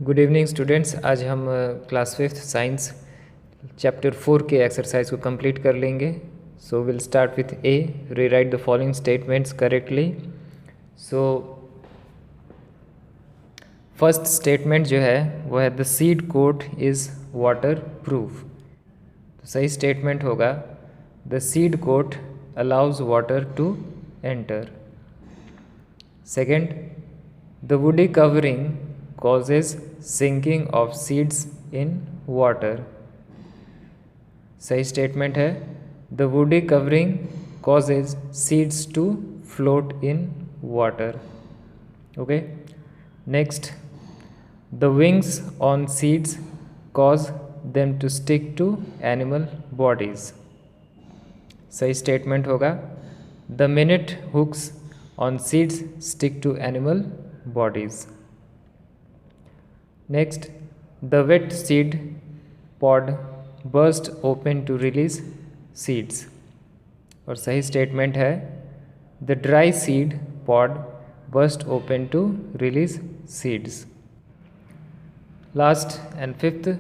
Good evening students. आज हम class 5th science chapter 4 के एक्सरसाइज को कंप्लीट कर लेंगे। So will start with a, rewrite the following statements correctly. So first statement जो है वो है the seed coat is waterproof. तो सही स्टेटमेंट होगा the seed coat allows water to enter. Second, the woody covering causes sinking of seeds in water। सही statement है the woody covering causes seeds to float in water। okay, next, the wings on seeds cause them to stick to animal bodies। सही statement होगा the minute hooks on seeds stick to animal bodies। next, the wet seed pod burst open to release seeds। और सही statement है the dry seed pod burst open to release seeds। last and fifth,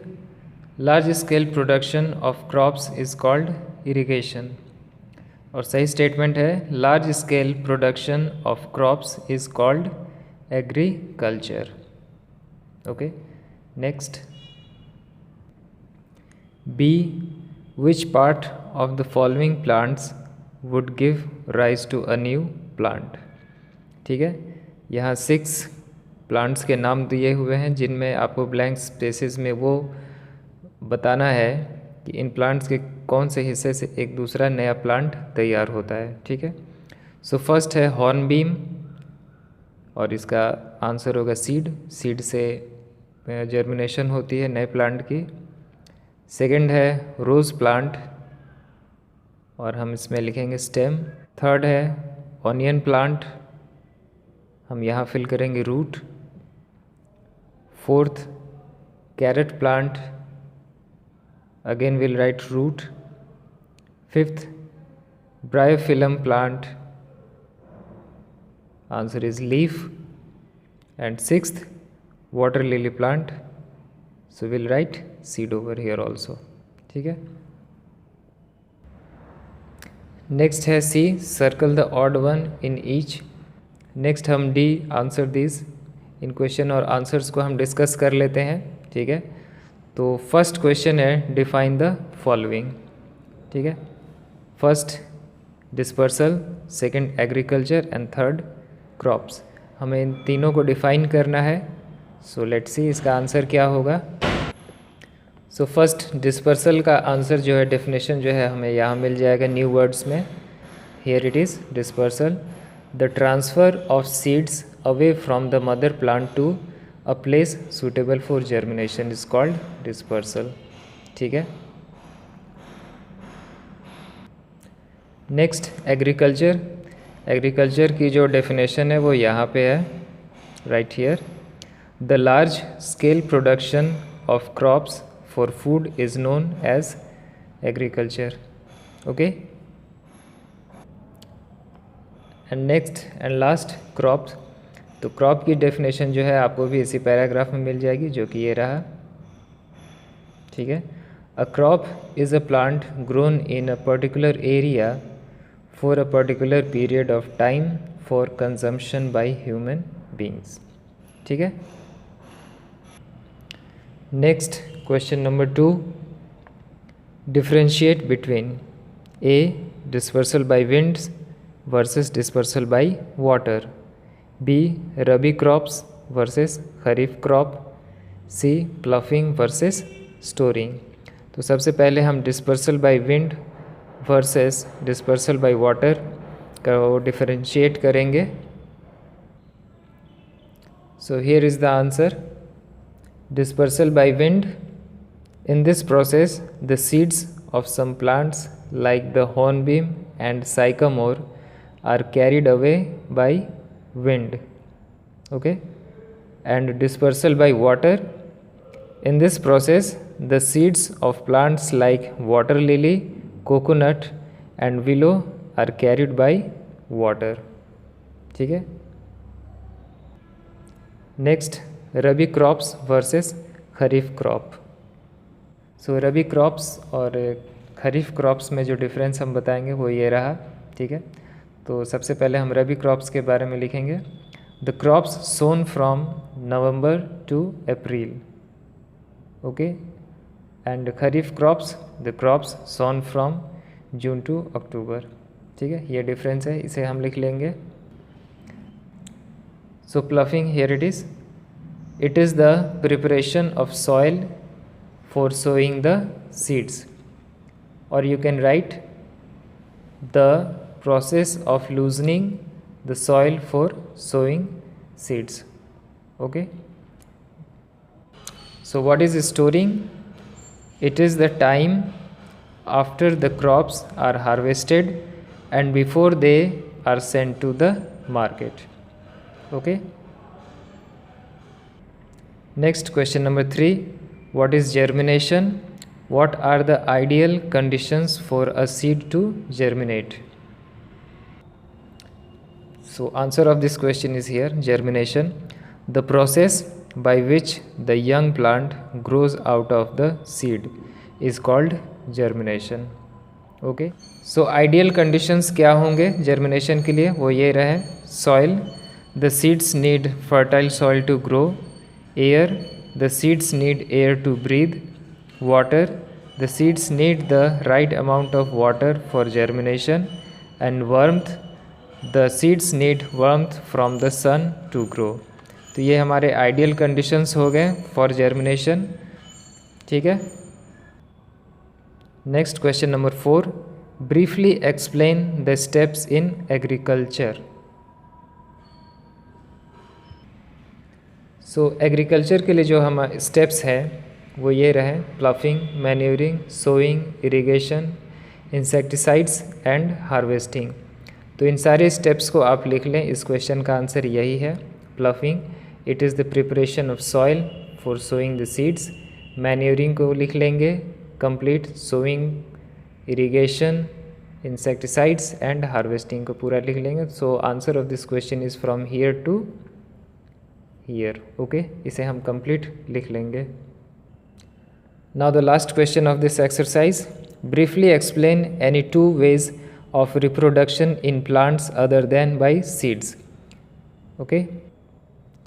large scale production of crops is called irrigation। और सही statement है large scale production of crops is called agriculture. Okay, next, B, which part of the following plants would give rise to a new plant. ठीक है, यहाँ 6 plants के नाम दिए हुए हैं जिनमें आपको ब्लैंक स्पेसेस में वो बताना है कि इन प्लांट्स के कौन से हिस्से से एक दूसरा नया प्लांट तैयार होता है। ठीक है, सो फर्स्ट है हॉर्नबीम और इसका आंसर होगा सीड। सीड से जर्मिनेशन होती है नए प्लांट की। सेकंड है रोज़ प्लांट और हम इसमें लिखेंगे स्टेम। थर्ड है ऑनियन प्लांट, हम यहाँ फिल करेंगे root. Fourth, carrot plant, again we'll write root। fifth, bryophyllum plant, answer is leaf। and sixth, water lily plant, so we'll write seed over here also। ठीक है, next है C, circle the odd one in each. Next हम D, answer this. इन question और answers को हम discuss कर लेते हैं। ठीक है, तो फर्स्ट क्वेश्चन है डिफाइन द फॉलोइंग। ठीक है, first dispersal, second agriculture and third crops. हमें इन तीनों को डिफाइन करना है। सो लेट्स सी इसका आंसर क्या होगा। सो फर्स्ट डिस्पर्सल का आंसर जो है, डेफिनेशन जो है हमें यहाँ मिल जाएगा न्यू वर्ड्स में। Here it is dispersal, the transfer of seeds away from the mother plant to a place suitable for germination is called dispersal। ठीक है, नेक्स्ट एग्रीकल्चर। एग्रीकल्चर की जो डेफिनेशन है वो यहाँ पे है, right here, the large scale production of crops for food is known as agriculture. Okay, and next and last crops. तो क्रॉप की डेफिनेशन जो है आपको भी इसी पैराग्राफ में मिल जाएगी, जो कि ये रहा। ठीक है, a crop is a plant grown in a particular area for a particular period of time for consumption by human beings. ठीक है, next question number 2, differentiate between A dispersal by winds versus dispersal by water, B rabi crops versus kharif crop, C ploughing versus storing. तो सबसे पहले हम dispersal by wind versus dispersal by water का differentiate करेंगे। So here is the answer, dispersal by wind, in this process the seeds of some plants like the hornbeam and sycamore are carried away by wind। okay, and dispersal by water, in this process the seeds of plants like water lily, coconut and willow are carried by water। ठीक है, next रबी crops versus kharif crop. सो रबी crops और खरीफ crops में जो difference हम बताएंगे वो ये रहा, ठीक है। तो सबसे पहले हम रबी क्रॉप्स के बारे में लिखेंगे। The crops sown from November to April, okay, and kharif crops the crops sown from June to October, ठीक है। ये डिफरेंस है, इसे हम लिख लेंगे। So ploughing, here it is the preparation of soil for sowing the seeds, और you can write the process of loosening the soil for sowing seeds, okay. So what is storing? It is the time after the crops are harvested and before they are sent to the market, okay. Next, question number 3, what is germination? What are the ideal conditions for a seed to germinate? So answer of this question is here, germination, the process by which the young plant grows out of the seed is called germination, okay. So ideal conditions क्या होंगे germination के लिए, वो ये रहे, soil, the seeds need fertile soil to grow, air, the seeds need air to breathe, water, the seeds need the right amount of water for germination, and warmth, the seeds need warmth from the sun to grow. तो ये हमारे ideal conditions हो गए for germination, ठीक है। Next question number 4, briefly explain the steps in agriculture. So agriculture के लिए जो हम स्टेप्स हैं वो ये रहे, ploughing, manuring, sowing, irrigation, insecticides and harvesting. तो इन सारे स्टेप्स को आप लिख लें, इस क्वेश्चन का आंसर यही है। Ploughing, it is the preparation of soil for sowing the seeds. Manuring को लिख लेंगे complete, sowing, irrigation, insecticides and harvesting को पूरा लिख लेंगे। So answer of this question is from here to here, okay, इसे हम कंप्लीट लिख लेंगे। Now the last question of this exercise, briefly explain any 2 ways of reproduction in plants other than by seeds, okay.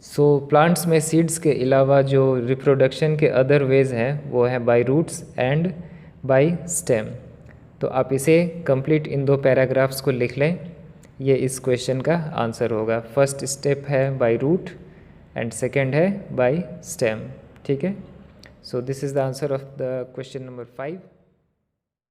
So plants में seeds के अलावा जो reproduction के other ways हैं वो है by roots and by stem। तो आप इसे complete इन 2 पैराग्राफ्स को लिख लें, ये इस क्वेश्चन का आंसर होगा। फर्स्ट स्टेप है by root एंड सेकेंड है by stem, ठीक है। So this is the answer of the question number 5।